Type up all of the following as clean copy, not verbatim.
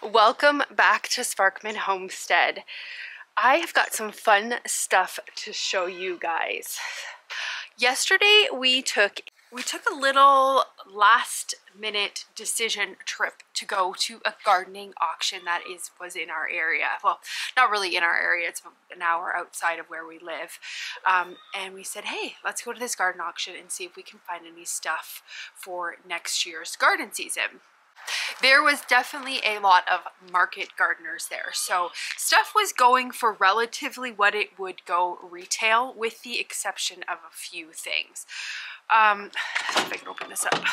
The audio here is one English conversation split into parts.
Welcome back to Sparkman Homestead. I have got some fun stuff to show you guys. Yesterday we took a little last minute decision trip to go to a gardening auction that was in our area. Well, not really in our area, it's an hour outside of where we live. And we said, hey, let's go to this garden auction and see if we can find any stuff for next year's garden season. There was definitely a lot of market gardeners there. So stuff was going for relatively what it would go retail, with the exception of a few things. Let's see if I can open this up.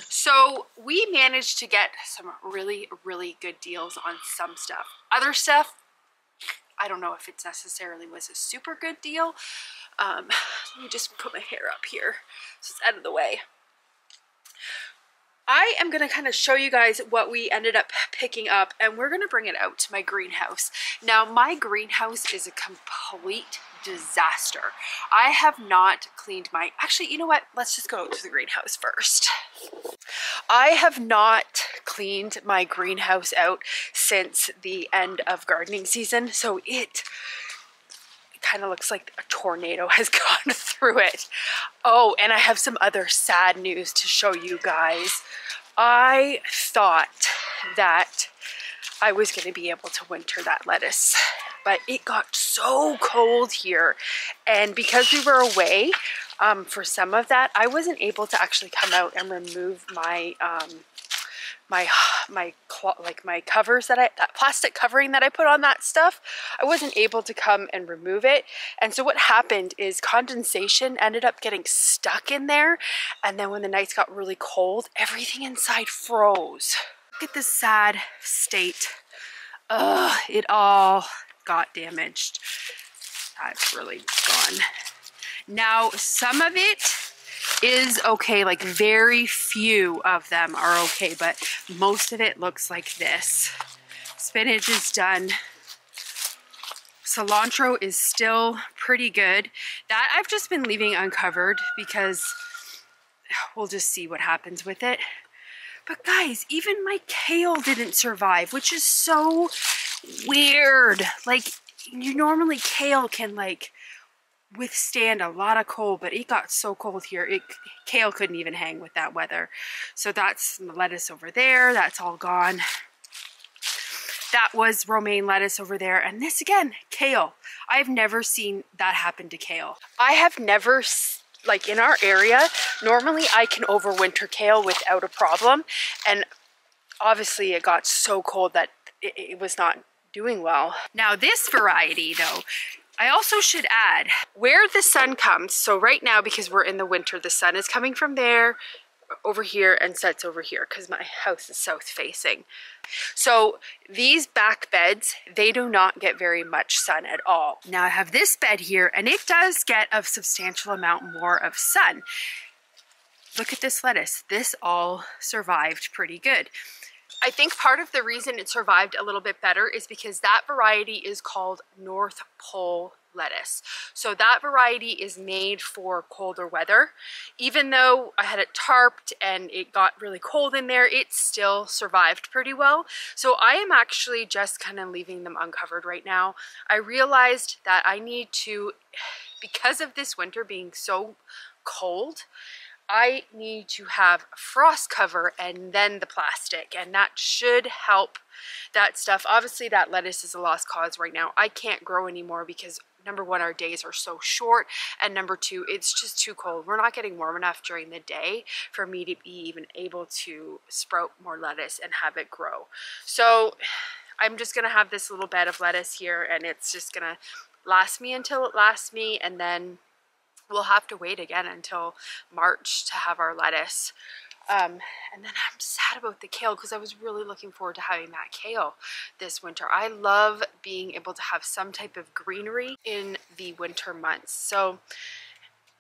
So we managed to get some really, really good deals on some stuff. Other stuff, I don't know if it necessarily was a super good deal. Let me just put my hair up here so it's out of the way. I am going to kind of show you guys what we ended up picking up, and we're going to bring it out to my greenhouse. Now, my greenhouse is a complete disaster. I have not cleaned actually, you know what? Let's just go to the greenhouse first. I have not cleaned my greenhouse out since the end of gardening season, so it kind of looks like a tornado has gone through it. Oh, and I have some other sad news to show you guys. I thought that I was going to be able to winter that lettuce, but it got so cold here, and because we were away for some of that, I wasn't able to actually come out and remove my my covers that plastic covering that I put on that stuff. I wasn't able to come and remove it, and so what happened is condensation ended up getting stuck in there, and then when the nights got really cold, everything inside froze. Look at this sad state. It all got damaged. That's really gone. Now, some of it is okay, like very few of them are okay, but most of it looks like this. Spinach is done. Cilantro is still pretty good. That I've just been leaving uncovered because we'll just see what happens with it. But guys, even my kale didn't survive, which is so weird. Like, normally kale can like withstand a lot of cold, but it got so cold here, kale couldn't even hang with that weather. So that's the lettuce over there, that's all gone. That was romaine lettuce over there, and this again, kale. I've never seen that happen to kale. I have never, like in our area, normally I can overwinter kale without a problem, and obviously it got so cold that it was not doing well. Now this variety though, I also should add, where the sun comes, so right now, because we're in the winter, the sun is coming from there, over here, and sets over here, because my house is south facing. So these back beds, they do not get very much sun at all. Now I have this bed here, and it does get a substantial amount more of sun. Look at this lettuce. This all survived pretty good. I think part of the reason it survived a little bit better is because that variety is called North Pole lettuce. So that variety is made for colder weather. Even though I had it tarped and it got really cold in there, it still survived pretty well. So I am actually just kind of leaving them uncovered right now. I realized that I need to, because of this winter being so cold, I need to have frost cover and then the plastic, and that should help that stuff. Obviously that lettuce is a lost cause right now. I can't grow anymore because number one, our days are so short, and number two, it's just too cold. We're not getting warm enough during the day for me to be even able to sprout more lettuce and have it grow. So I'm just gonna have this little bed of lettuce here, and it's just gonna last me until it lasts me, and then we'll have to wait again until March to have our lettuce. And then I'm sad about the kale because I was really looking forward to having that kale this winter. I love being able to have some type of greenery in the winter months. So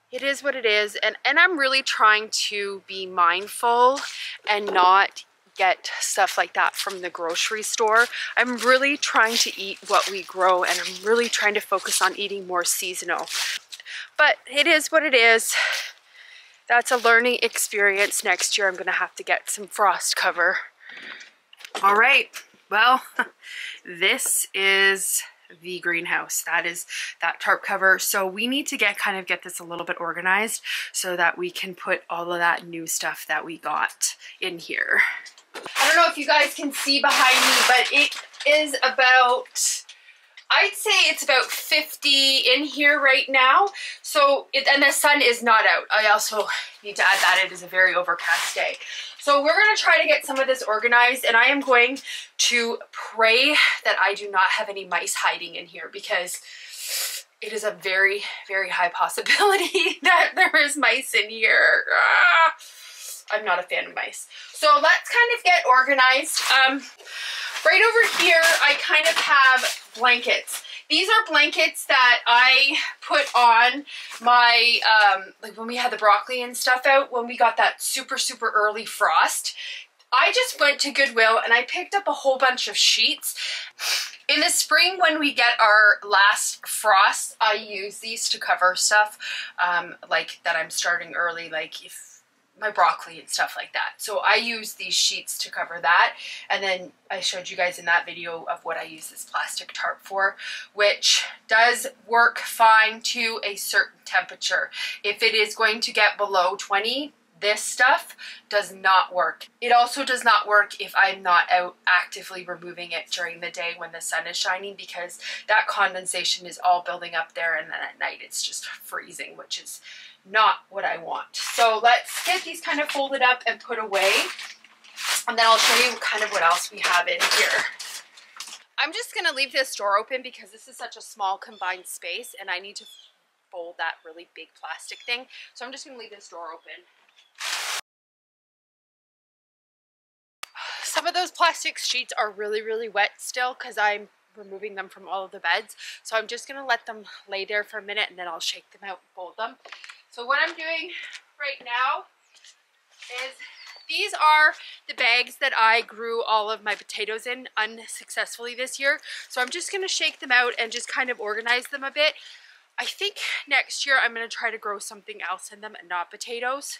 it is what it is. And I'm really trying to be mindful and not get stuff like that from the grocery store. I'm really trying to eat what we grow, and I'm really trying to focus on eating more seasonal. But it is what it is. That's a learning experience. Next year I'm gonna have to get some frost cover. All right, well, this is the greenhouse. That is that tarp cover. So we need to get this a little bit organized so that we can put all of that new stuff that we got in here. I don't know if you guys can see behind me, but it is about, I'd say it's about 50 in here right now. So, and the sun is not out. I also need to add that it is a very overcast day. So we're going to try to get some of this organized, and I am going to pray that I do not have any mice hiding in here, because it is a very, very high possibility that there is mice in here. I'm not a fan of mice. So let's kind of get organized. Right over here, I kind of have blankets. These are blankets that I put on my, like when we had the broccoli and stuff out, when we got that super, super early frost. I just went to Goodwill and I picked up a whole bunch of sheets. In the spring, when we get our last frost, I use these to cover stuff like that I'm starting early, like if my broccoli and stuff like that. So I use these sheets to cover that. And then I showed you guys in that video of what I use this plastic tarp for, which does work fine to a certain temperature. If it is going to get below 20, this stuff does not work. It also does not work if I'm not out actively removing it during the day when the sun is shining, because that condensation is all building up there, and then at night it's just freezing, which is not what I want. So let's get these kind of folded up and put away, and then I'll show you kind of what else we have in here. I'm just gonna leave this door open because this is such a small combined space and I need to fold that really big plastic thing. So I'm just gonna leave this door open. Some of those plastic sheets are really, really wet still because I'm removing them from all of the beds. So I'm just gonna let them lay there for a minute and then I'll shake them out and fold them. So what I'm doing right now is, these are the bags that I grew all of my potatoes in unsuccessfully this year. So I'm just gonna shake them out and just kind of organize them a bit. I think next year I'm gonna try to grow something else in them and not potatoes.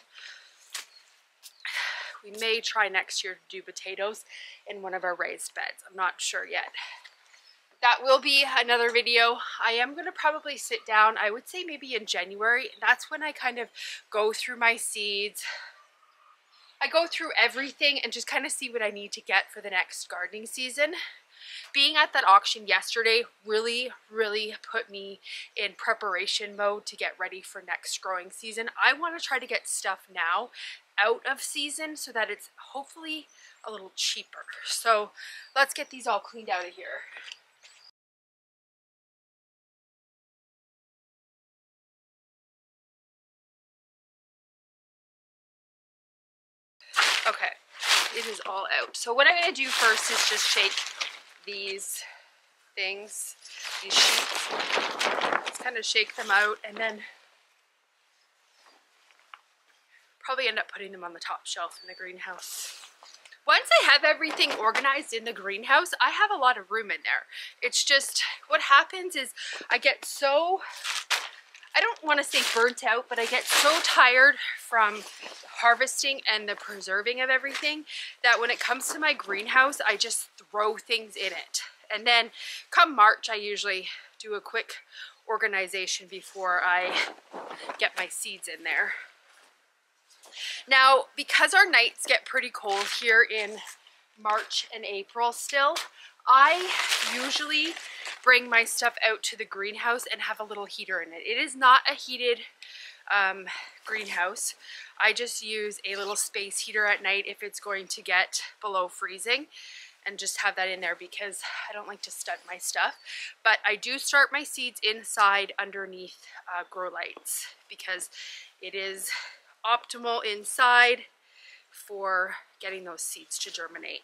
We may try next year to do potatoes in one of our raised beds. I'm not sure yet. That will be another video. I am going to probably sit down, I would say maybe in January. That's when I kind of go through my seeds. I go through everything and just kind of see what I need to get for the next gardening season. Being at that auction yesterday really, really put me in preparation mode to get ready for next growing season. I want to try to get stuff now out of season so that it's hopefully a little cheaper. So let's get these all cleaned out of here. Okay, it is all out. So what I'm going to do first is just shake these things, these sheets. Let's kind of shake them out and then probably end up putting them on the top shelf in the greenhouse. Once I have everything organized in the greenhouse, I have a lot of room in there. It's just, what happens is I get so, I don't want to say burnt out, but I get so tired from harvesting and the preserving of everything that when it comes to my greenhouse, I just throw things in it. And then come March, I usually do a quick organization before I get my seeds in there. Now, because our nights get pretty cold here in March and April still, I usually bring my stuff out to the greenhouse and have a little heater in it. It is not a heated greenhouse. I just use a little space heater at night if it's going to get below freezing, and just have that in there because I don't like to stunt my stuff. But I do start my seeds inside underneath grow lights because it is optimal inside for getting those seeds to germinate.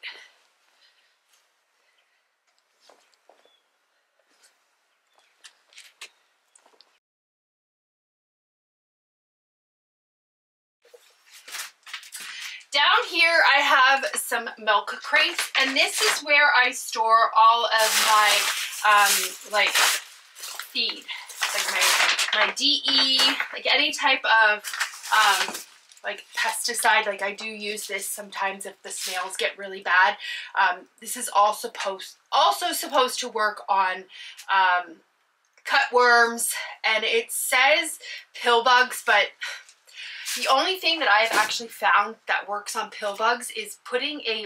Down here I have some milk crates, and this is where I store all of my like feed, like my DE, like any type of like pesticide. Like I do use this sometimes if the snails get really bad. This is also supposed to work on cutworms, and it says pill bugs, but the only thing that I've actually found that works on pill bugs is putting a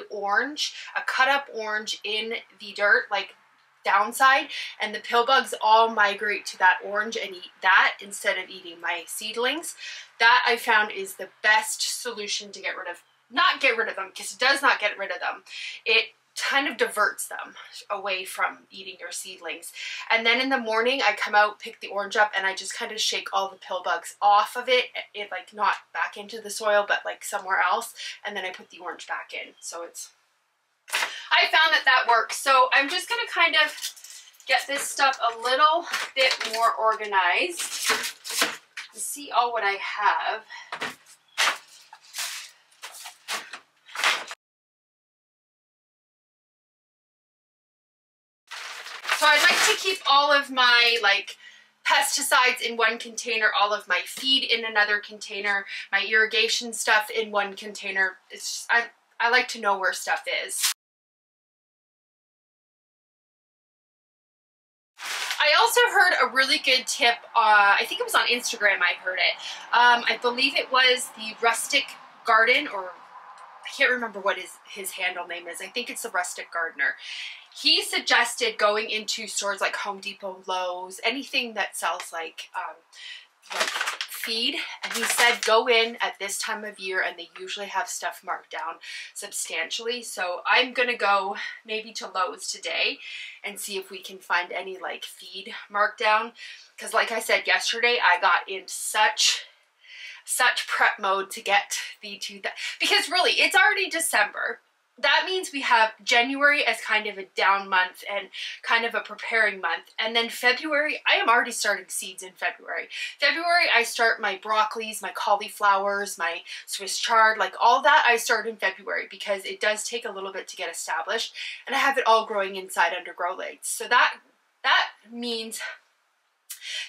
cut up orange in the dirt, like downside, and the pill bugs all migrate to that orange and eat that instead of eating my seedlings. That I found is the best solution to get rid of, not get rid of them, because it does not get rid of them. It kind of diverts them away from eating your seedlings. And then in the morning I come out, pick the orange up, and I just kind of shake all the pill bugs off of it, like not back into the soil but like somewhere else, and then I put the orange back in. So I found that works. So I'm just going to kind of get this stuff a little bit more organized and see all what I have. So I'd like to keep all of my like pesticides in one container, all of my feed in another container, my irrigation stuff in one container. It's just, I like to know where stuff is. I also heard a really good tip, I think it was on Instagram I heard it. I believe it was the Rustic Garden, or I can't remember what his handle name is. I think it's the Rustic Gardener. He suggested going into stores like Home Depot, Lowe's, anything that sells like feed, and he said go in at this time of year and they usually have stuff marked down substantially. So I'm gonna go maybe to Lowe's today and see if we can find any like feed marked down, because like I said yesterday, I got in such prep mode to get because really it's already December. That means we have January as kind of a down month and kind of a preparing month. And then February, I am already starting seeds in February. February, I start my broccolis, my cauliflowers, my Swiss chard, like all that I start in February because it does take a little bit to get established. And I have it all growing inside under grow lights. So that means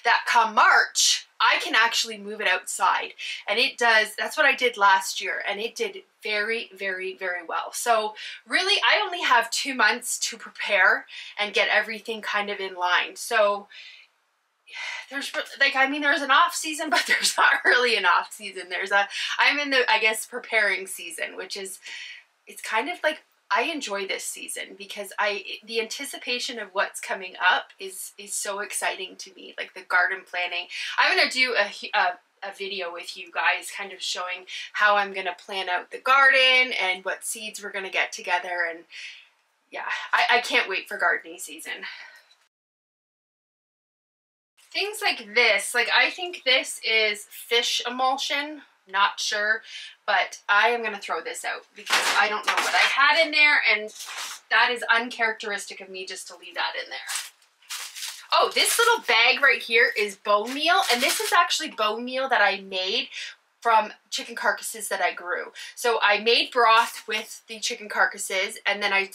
that come March, I can actually move it outside. And it does, that's what I did last year, and it did very, very, very well. So really, I only have 2 months to prepare and get everything kind of in line. So there's like, I mean, there's an off season, but there's not really an off season. I'm in the, I guess, preparing season, which is, it's kind of like, I enjoy this season because the anticipation of what's coming up is so exciting to me, like the garden planning. I'm going to do a video with you guys kind of showing how I'm going to plan out the garden and what seeds we're going to get together, and yeah, I can't wait for gardening season. Things like this, like I think this is fish emulsion. Not sure, but I am going to throw this out because I don't know what I had in there, and that is uncharacteristic of me just to leave that in there. Oh, this little bag right here is bone meal, and this is actually bone meal that I made from chicken carcasses that I grew. So I made broth with the chicken carcasses, and then I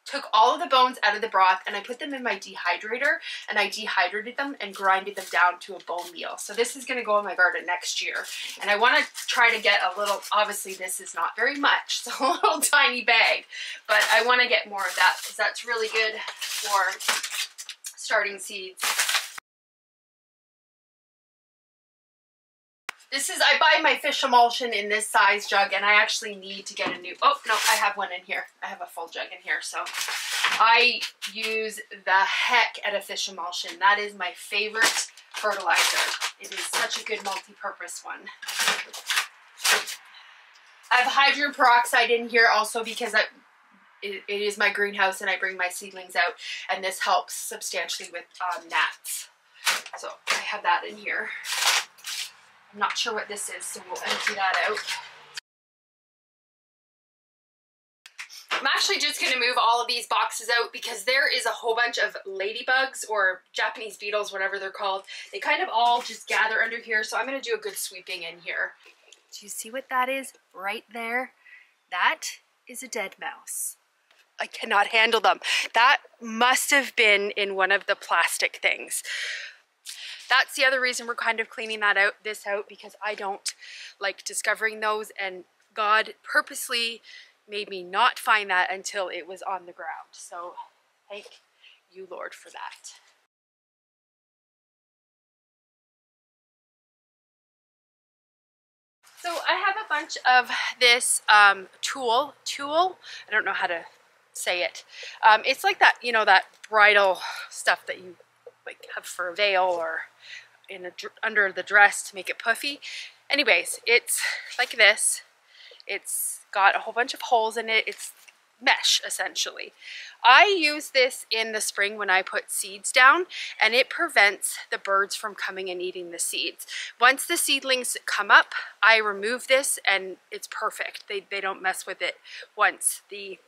took all of the bones out of the broth and I put them in my dehydrator, and I dehydrated them and grinded them down to a bone meal. So this is going to go in my garden next year, and I want to try to get a little, obviously this is not very much, it's a little tiny bag, but I want to get more of that because that's really good for starting seeds. This is, I buy my fish emulsion in this size jug, and I actually need to get a new, oh no, I have one in here. I have a full jug in here, so I use the heck out of fish emulsion. That is my favorite fertilizer. It is such a good multi-purpose one. I have hydrogen peroxide in here also because it is my greenhouse and I bring my seedlings out, and this helps substantially with gnats. So I have that in here. I'm not sure what this is, so we'll empty that out. I'm actually just going to move all of these boxes out because there is a whole bunch of ladybugs or Japanese beetles, whatever they're called. They kind of all just gather under here, so I'm going to do a good sweeping in here. Do you see what that is right there? That is a dead mouse. I cannot handle them. That must have been in one of the plastic things. that's the other reason we're kind of cleaning this out, because I don't like discovering those, and God purposely made me not find that until it was on the ground. So thank you, Lord, for that. So I have a bunch of this tulle. I don't know how to say it. It's like that, you know, that bridal stuff that you like have for a veil or under the dress to make it puffy. Anyways, it's like this. It's got a whole bunch of holes in it. It's mesh, essentially. I use this in the spring when I put seeds down, and it prevents the birds from coming and eating the seeds. Once the seedlings come up, I remove this and it's perfect. They don't mess with it once the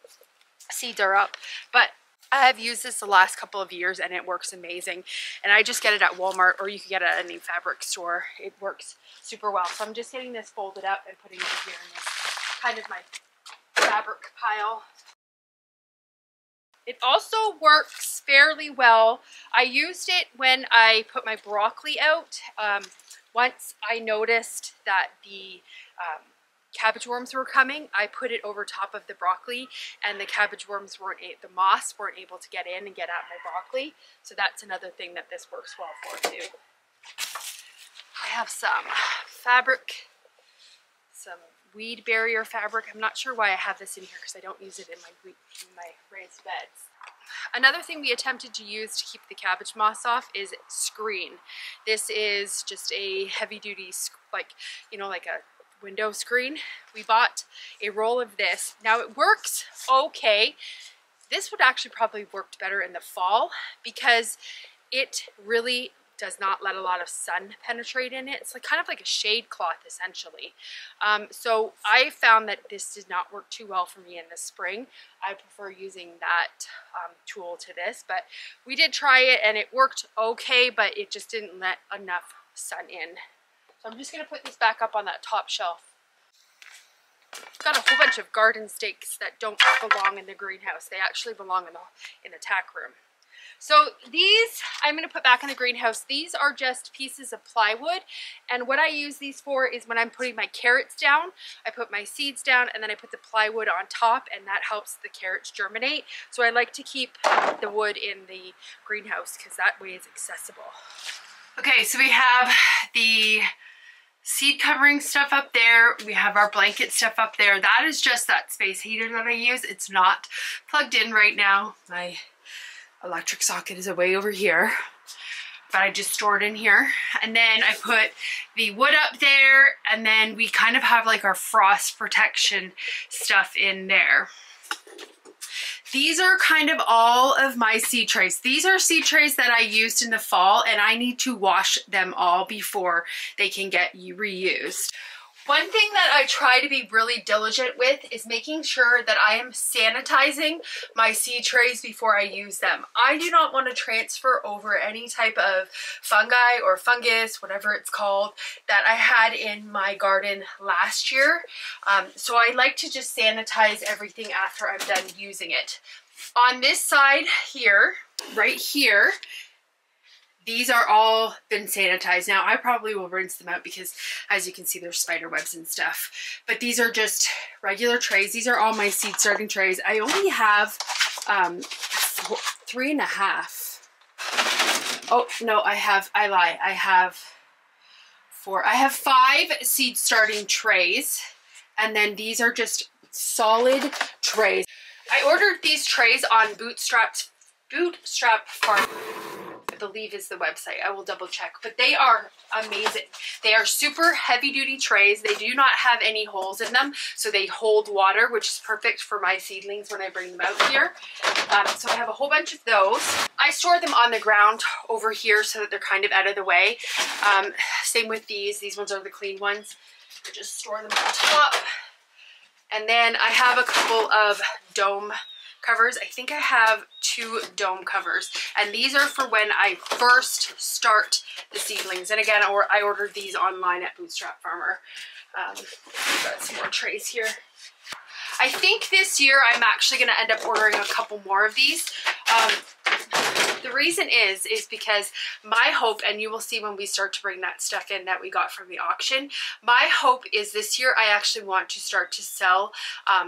seeds are up. But I have used this the last couple of years and it works amazing. And I just get it at Walmart, or you can get it at any fabric store. It works super well. So I'm just getting this folded up and putting it here in this kind of my fabric pile. It also works fairly well. I used it when I put my broccoli out. Once I noticed that the cabbage worms were coming, I put it over top of the broccoli, and the cabbage worms the moths weren't able to get in and get at my broccoli. So that's another thing that this works well for too. I have some fabric, some weed barrier fabric. I'm not sure why I have this in here because I don't use it in my raised beds. Another thing we attempted to use to keep the cabbage moths off is screen. This is just a heavy duty, like, you know, like a window screen. We bought a roll of this. Now it works okay. This would actually probably worked better in the fall because it really does not let a lot of sun penetrate in it. It's like kind of like a shade cloth essentially. So I found that this did not work too well for me in the spring. I prefer using that tool to this, but we did try it and it worked okay, but it just didn't let enough sun in. So I'm just gonna put this back up on that top shelf. Got a whole bunch of garden stakes that don't belong in the greenhouse. They actually belong in the tack room. So these I'm going to put back in the greenhouse. These are just pieces of plywood, and what I use these for is when I'm putting my carrots down, I put my seeds down and then I put the plywood on top, and that helps the carrots germinate. So I like to keep the wood in the greenhouse because that way it's accessible. Okay, so we have the seed covering stuff up there. We have our blanket stuff up there. That is just that space heater that I use. It's not plugged in right now. My electric socket is away over here, but I just store it in here. And then I put the wood up there, and then we kind of have like our frost protection stuff in there. These are kind of all of my seed trays. These are seed trays that I used in the fall, and I need to wash them all before they can get reused. One thing that I try to be really diligent with is making sure that I am sanitizing my seed trays before I use them. I do not want to transfer over any type of fungi or fungus, whatever it's called, that I had in my garden last year. So I like to just sanitize everything after I'm done using it. On this side here, right here, these are all been sanitized. Now I probably will rinse them out because as you can see there's spider webs and stuff. But these are just regular trays. These are all my seed starting trays. I only have 3.5. Oh no, I lie. I have 4. I have 5 seed starting trays, and then these are just solid trays. I ordered these trays on Bootstrap Farm, I believe is the website. I will double check, but they are amazing. They are super heavy duty trays. They do not have any holes in them, so they hold water, which is perfect for my seedlings when I bring them out here. So I have a whole bunch of those. I store them on the ground over here so that they're kind of out of the way. Same with these. These ones are the clean ones. I just store them on top. And then I have a couple of dome covers. I think I have 2 dome covers, and these are for when I first start the seedlings. And again, I ordered these online at Bootstrap Farmer. Got some more trays here. I think this year I'm actually going to end up ordering a couple more of these. The reason is because my hope, and you will see when we start to bring that stuff in that we got from the auction, my hope is this year I actually want to start to sell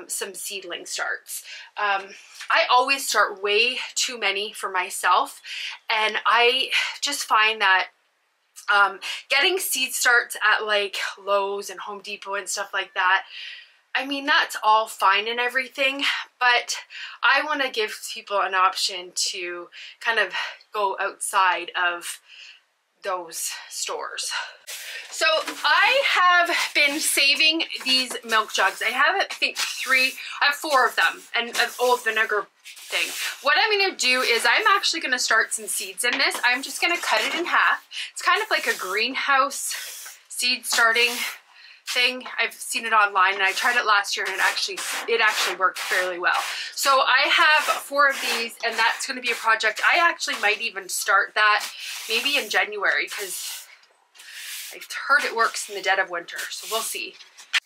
some seedling starts. I always start way too many for myself, and I just find that getting seed starts at like Lowe's and Home Depot and stuff like that, I mean, that's all fine and everything, but I want to give people an option to kind of go outside of those stores. So I have been saving these milk jugs. I have, I think, I have 4 of them, and an old vinegar thing. What I'm going to do is I'm actually going to start some seeds in this. I'm just going to cut it in half. It's kind of like a greenhouse seed starting thing. I've seen it online, and I tried it last year, and it actually worked fairly well. So I have 4 of these, and that's going to be a project. I actually might even start that maybe in January, because I've heard it works in the dead of winter, so we'll see.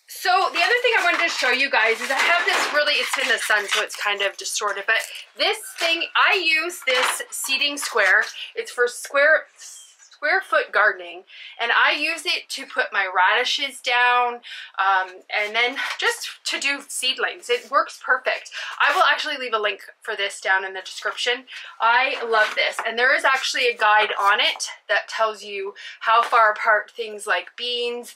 So the other thing I wanted to show you guys is I have this really, it's in the sun, so it's kind of distorted, but this thing, I use this seeding square. It's for square foot gardening, and I use it to put my radishes down, and then just to do seedlings. It works perfect. I will actually leave a link for this down in the description. I love this, and there is actually a guide on it that tells you how far apart things like beans,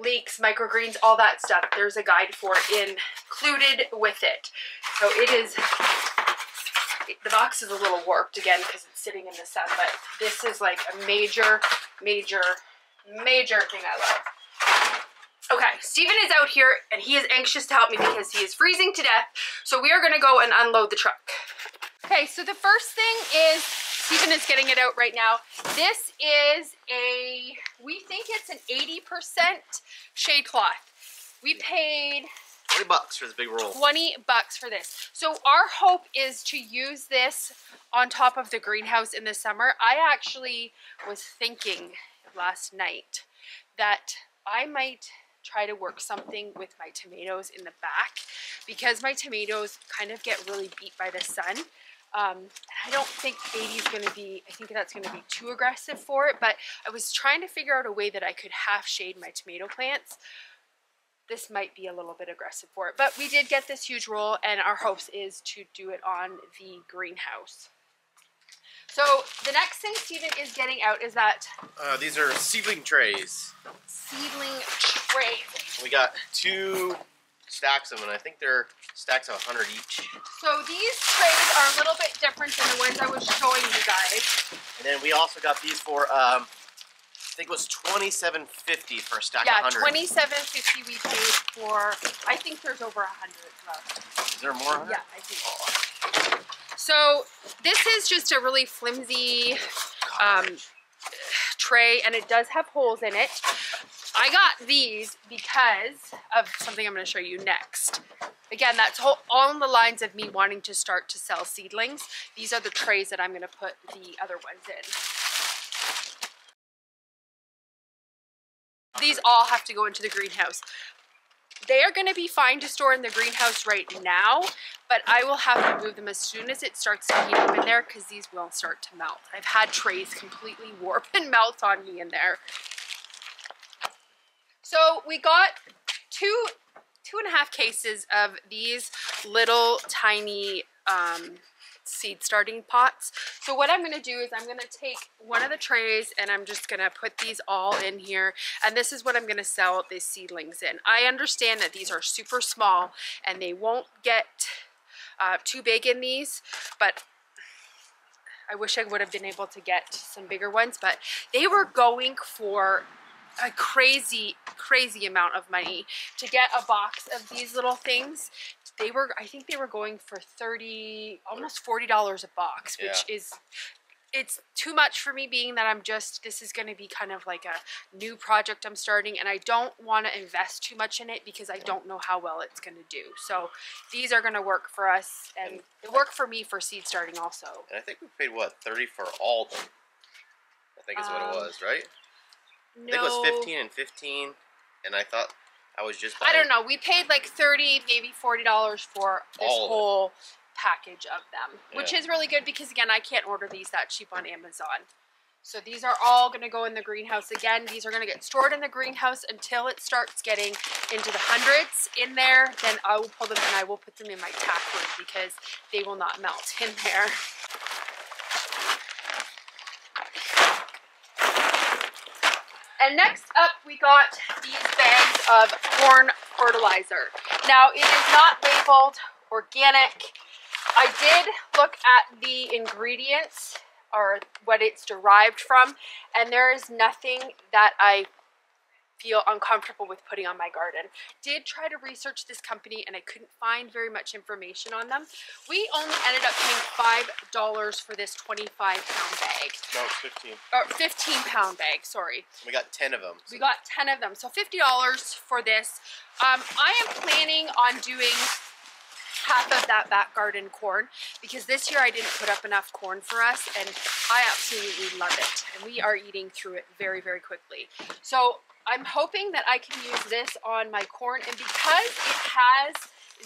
leeks, microgreens, all that stuff. There's a guide for it included with it. So it is, the box is a little warped again because it's sitting in the sun, but this is like a major, major, major thing I love. Okay, Stephen is out here and he is anxious to help me because he is freezing to death. So we are going to go and unload the truck. Okay, so the first thing is, Stephen is getting it out right now. This is we think it's an 80% shade cloth. We paid $20 for this big roll. $20 for this. So our hope is to use this on top of the greenhouse in the summer. I actually was thinking last night that I might try to work something with my tomatoes in the back, because my tomatoes kind of get really beat by the sun. I don't think 80 is going to be, I think that's going to be too aggressive for it, but I was trying to figure out a way that I could half shade my tomato plants. This might be a little bit aggressive for it, but we did get this huge roll, and our hopes is to do it on the greenhouse. So the next thing Stephen is getting out is that these are seedling trays. Seedling trays. We got 2 stacks of them, and I think they're stacks of 100 each. So these trays are a little bit different than the ones I was showing you guys. And then we also got these for I think it was $27.50 for a stack of 100. Yeah, $27.50 we paid for. I think there's over 100 left. Is there more? Yeah, I think. So this is just a really flimsy tray, and it does have holes in it. I got these because of something I'm going to show you next. Again, that's all on the lines of me wanting to start to sell seedlings. These are the trays that I'm going to put the other ones in. These all have to go into the greenhouse. They are going to be fine to store in the greenhouse right now, but I will have to move them as soon as it starts to heat up in there, because these will start to melt. I've had trays completely warp and melt on me in there. So we got two and a half cases of these little tiny seed starting pots. So what I'm going to do is I'm going to take one of the trays and I'm just going to put these all in here, and this is what I'm going to sell these seedlings in. I understand that these are super small and they won't get too big in these, but I wish I would have been able to get some bigger ones, but they were going for a crazy amount of money to get a box of these little things. They were, I think they were going for $30, almost $40 a box, which is, it's too much for me, being that this is going to be kind of like a new project I'm starting, and I don't want to invest too much in it because I don't know how well it's going to do. So these are going to work for us, and they work for me for seed starting also. And I think we paid, what, $30 for all of them? I think is what it was, right? No. I think it was 15 and 15, and I thought I was just buying. I don't know. We paid like $30, maybe $40 for this whole package of them, which is really good because, again, I can't order these that cheap on Amazon. So these are all going to go in the greenhouse. Again, these are going to get stored in the greenhouse until it starts getting into the hundreds in there. Then I will pull them and I will put them in my tack room because they will not melt in there. And next up, we got these bags of corn fertilizer. Now, it is not labeled organic. I did look at the ingredients or what it's derived from, and there is nothing that I feel uncomfortable with putting on my garden. Did try to research this company and I couldn't find very much information on them. We only ended up paying $5 for this 25-pound bag. No, 15. Or 15-pound bag, sorry. We got 10 of them. We got 10 of them, so $50 for this. I am planning on doing half of that back garden corn because this year I didn't put up enough corn for us and I absolutely love it. And we are eating through it very, very quickly. So I'm hoping that I can use this on my corn, and because it has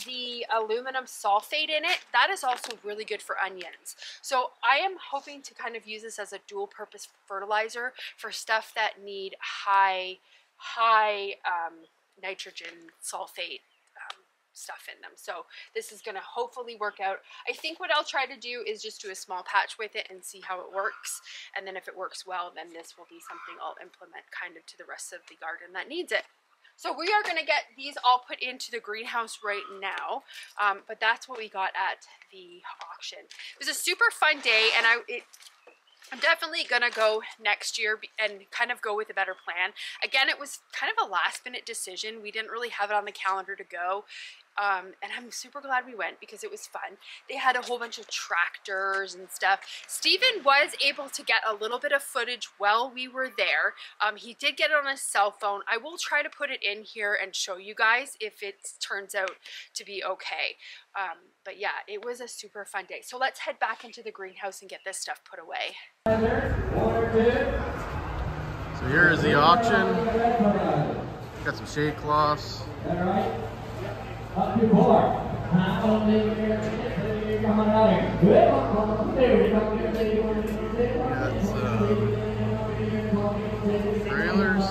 the aluminum sulfate in it, that is also really good for onions. So I am hoping to kind of use this as a dual purpose fertilizer for stuff that need high nitrogen sulfate stuff in them. So this is going to hopefully work out. I think what I'll try to do is just do a small patch with it and see how it works. And then if it works well, then this will be something I'll implement kind of to the rest of the garden that needs it. So we are going to get these all put into the greenhouse right now, but that's what we got at the auction. It was a super fun day, and I'm definitely going to go next year and kind of go with a better plan. Again, it was kind of a last-minute decision. We didn't really have it on the calendar to go. And I'm super glad we went because it was fun. They had a whole bunch of tractors and stuff. Steven was able to get a little bit of footage while we were there. He did get it on his cell phone. I will try to put it in here and show you guys if it turns out to be okay. But yeah, it was a super fun day. So let's head back into the greenhouse and get this stuff put away. So here is the auction. Got some shade cloths. Up to Quart. Trailers.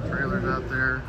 Trailers out there.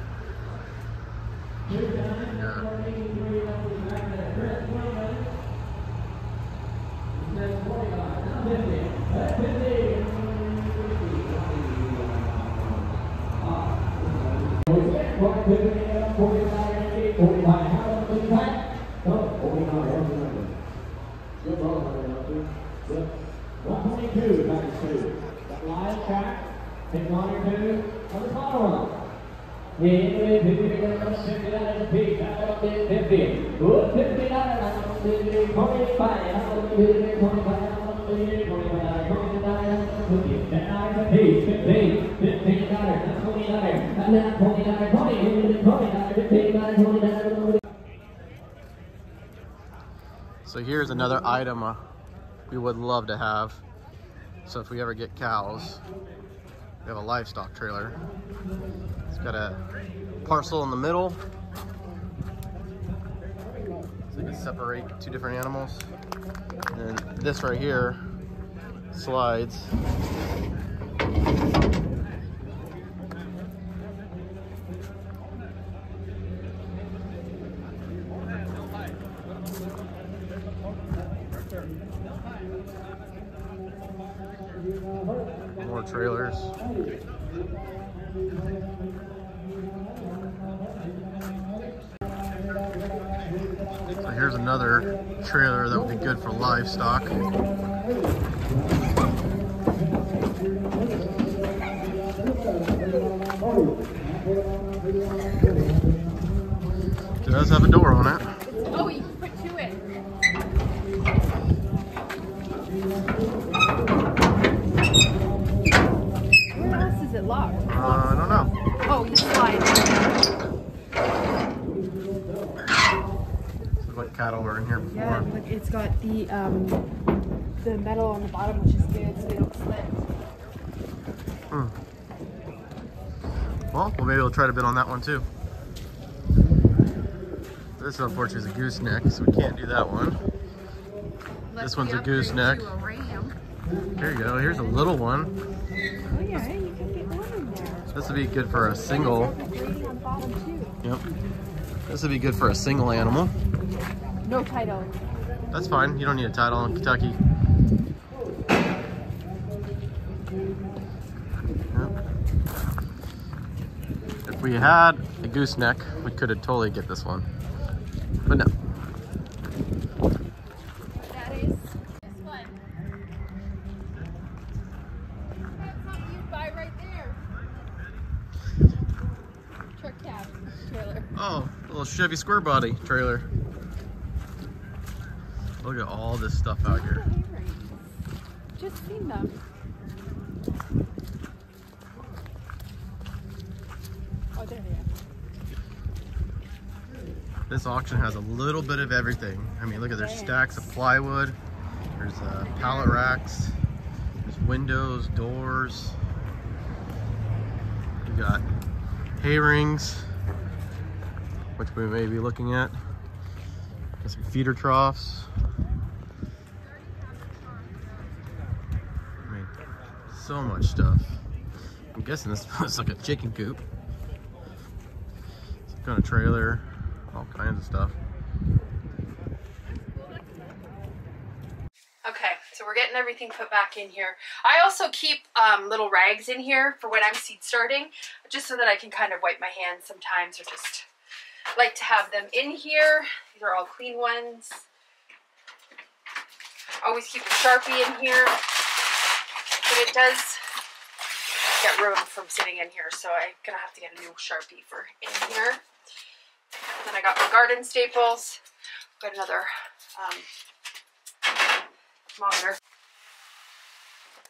So here's another item we would love to have. So if we ever get cows, we have a livestock trailer. It's got a parcel in the middle, so you can separate two different animals. And then this right here slides. More trailers. So here's another trailer that would be good for livestock. It does have a door on it. Oh, you can put two in. locked? I don't know. Oh, you slide. This is what cattle were in here before. Yeah, look, it's got the metal on the bottom, which is good, so they don't slip. Well, maybe we'll try to bid on that one too. This unfortunately is a gooseneck, so we can't do that one. This one's a gooseneck. Here you go. Here's a little one. Oh yeah, you can get one in there. This would be good for a single. Yep. This would be good for a single animal. No title. That's fine. You don't need a title in Kentucky. Yep. If we had a gooseneck, we could have totally get this one. But no. That is this one. That's something you'd buy right there. Truck cab trailer. Oh, a little Chevy square body trailer. Look at all this stuff out here. Just seen them. Oh, there they are. This auction has a little bit of everything. I mean, look at, there's stacks of plywood. There's pallet racks. There's windows, doors. You got hay rings, which we may be looking at. Got some feeder troughs. I mean, so much stuff. I'm guessing this looks like a chicken coop. Some kind of trailer, all kinds of stuff. Okay, so we're getting everything put back in here. I also keep little rags in here for when I'm seed starting, just so that I can kind of wipe my hands sometimes, or just like to have them in here. These are all clean ones. Always keep a Sharpie in here, but it does get ruined from sitting in here, so I'm gonna have to get a new Sharpie for in here. And then I got my garden staples. Got another thermometer.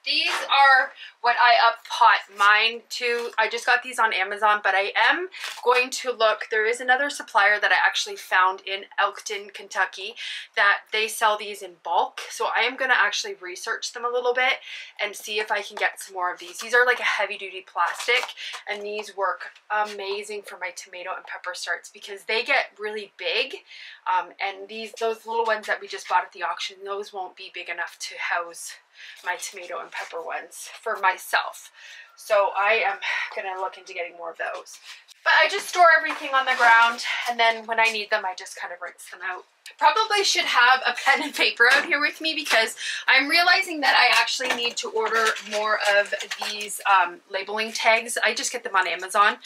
These are what I up-pot mine to. I just got these on Amazon, but I am going to look. There is another supplier that I actually found in Elkton, Kentucky, that they sell these in bulk. So I am going to actually research them a little bit and see if I can get some more of these. These are like a heavy-duty plastic, and these work amazing for my tomato and pepper starts because they get really big. And those little ones that we just bought at the auction, those won't be big enough to house my tomato and pepper ones for myself. So I am gonna look into getting more of those. But I just store everything on the ground, and then when I need them, I just kind of rinse them out. Probably should have a pen and paper out here with me because I'm realizing that I actually need to order more of these labeling tags. I just get them on Amazon.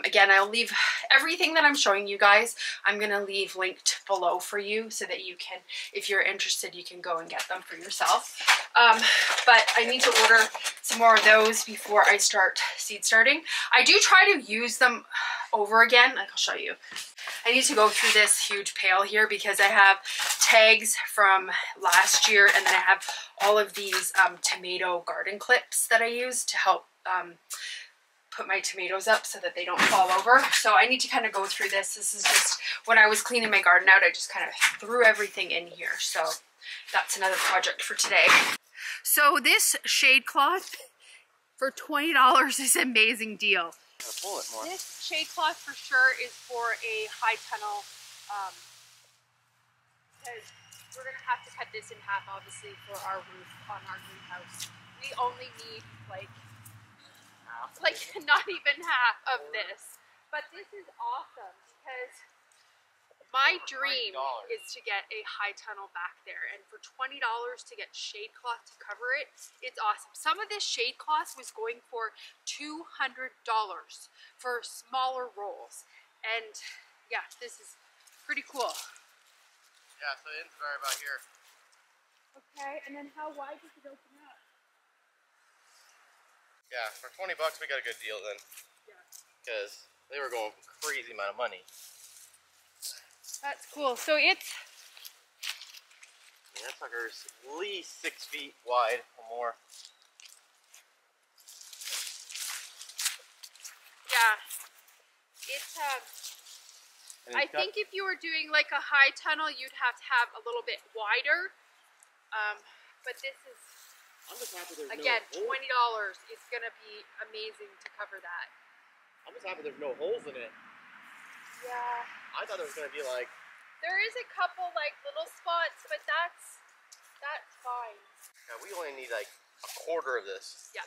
Again, I'll leave everything that I'm showing you guys. I'm going to leave linked below for you so that you can, if you're interested, you can go and get them for yourself. But I need to order some more of those before I start seed starting. I do try to use them over again. I'll show you. I need to go through this huge pail here because I have tags from last year, and then I have all of these tomato garden clips that I use to help put my tomatoes up so that they don't fall over. So I need to kind of go through this. This is just when I was cleaning my garden out, I just kind of threw everything in here. So that's another project for today. So this shade cloth for $20 is an amazing deal. Pull it more. This shade cloth for sure is for a high tunnel, because we're going to have to cut this in half, obviously, for our roof on our greenhouse. We only need like not even half of this. But this is awesome because my dream is to get a high tunnel back there, and for $20 to get shade cloth to cover it, it's awesome. Some of this shade cloth was going for $200 for smaller rolls, and yeah, this is pretty cool. Yeah, so it ends right about here. Okay, and then how wide does it open up? Yeah, for 20 bucks we got a good deal then. Yeah. Because they were going for a crazy amount of money. That's cool. So it's... Yeah, that sucker's at least 6 feet wide or more. It's I think if you were doing like a high tunnel, you'd have to have a little bit wider. But this is, I'm just happy there's again, no $20 is gonna be amazing to cover that. I'm just happy there's no holes in it. Yeah. I thought there was gonna be like. There is a couple like little spots, but that's fine. Yeah, we only need like a quarter of this. Yeah.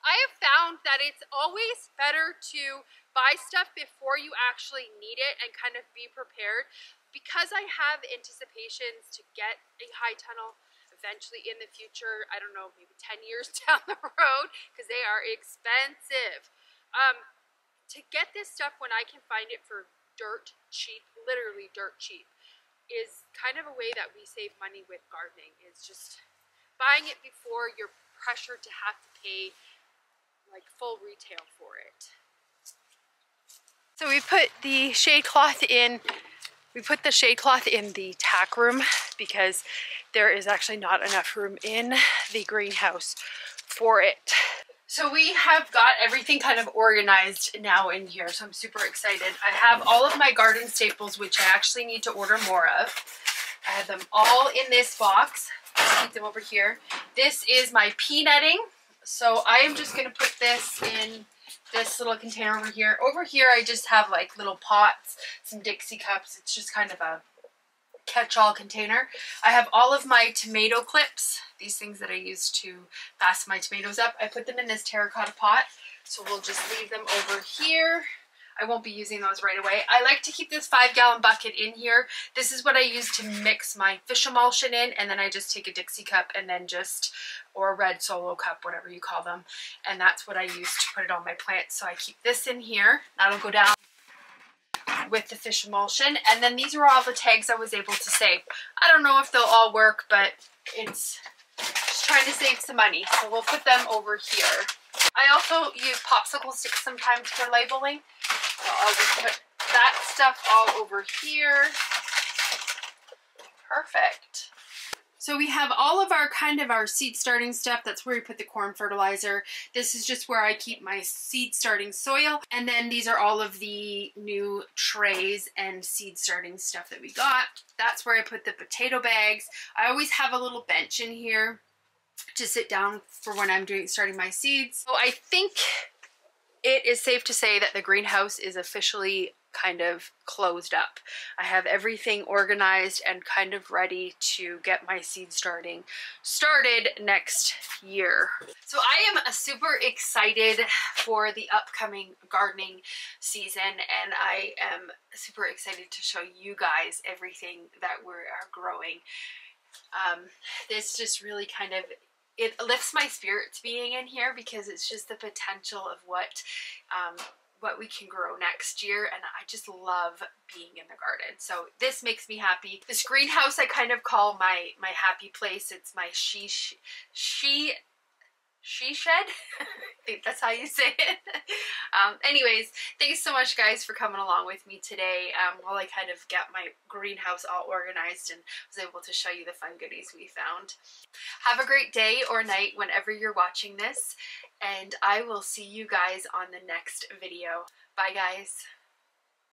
I have found that it's always better to buy stuff before you actually need it and kind of be prepared. Because I have anticipations to get a high tunnel eventually in the future, I don't know, maybe 10 years down the road, because they are expensive. To get this stuff when I can find it for dirt cheap, literally dirt cheap, is kind of a way that we save money with gardening, is just buying it before you're pressured to have to pay like full retail for it. So we put the shade cloth in. We put the shade cloth in the tack room because there is actually not enough room in the greenhouse for it. So we have got everything kind of organized now in here, so I'm super excited. I have all of my garden staples, which I actually need to order more of. I have them all in this box. Let's keep them over here. This is my pea netting. So I am just going to put this in this little container over here. Over here I just have like little pots, some Dixie cups. It's just kind of a catch-all container. I have all of my tomato clips, these things that I use to fasten my tomatoes up. I put them in this terracotta pot, so we'll just leave them over here. I won't be using those right away. I like to keep this 5-gallon bucket in here. This is what I use to mix my fish emulsion in, and then I just take a Dixie cup and then just, or a red Solo cup, whatever you call them, and that's what I use to put it on my plants. So I keep this in here. That'll go down with the fish emulsion, and then these are all the tags I was able to save. I don't know if they'll all work, but it's just trying to save some money, so we'll put them over here. I also use popsicle sticks sometimes for labeling, so I'll just put that stuff all over here. Perfect. So we have all of our our seed starting stuff. That's where we put the corn fertilizer. This is just where I keep my seed starting soil. And then these are all of the new trays and seed starting stuff that we got. That's where I put the potato bags. I always have a little bench in here to sit down for when I'm starting my seeds. So I think it is safe to say that the greenhouse is officially kind of closed up. I have everything organized and kind of ready to get my seed started next year. So I am super excited for the upcoming gardening season, and I am super excited to show you guys everything that we are growing. This just really kind of, it lifts my spirits being in here because it's just the potential of what we can grow next year, and I just love being in the garden. So this makes me happy. This greenhouse I kind of call my happy place. It's my she shed. I think that's how you say it. Anyways, thanks so much guys for coming along with me today while I kind of got my greenhouse all organized and was able to show you the fun goodies we found. Have a great day or night whenever you're watching this, and I will see you guys on the next video. Bye guys.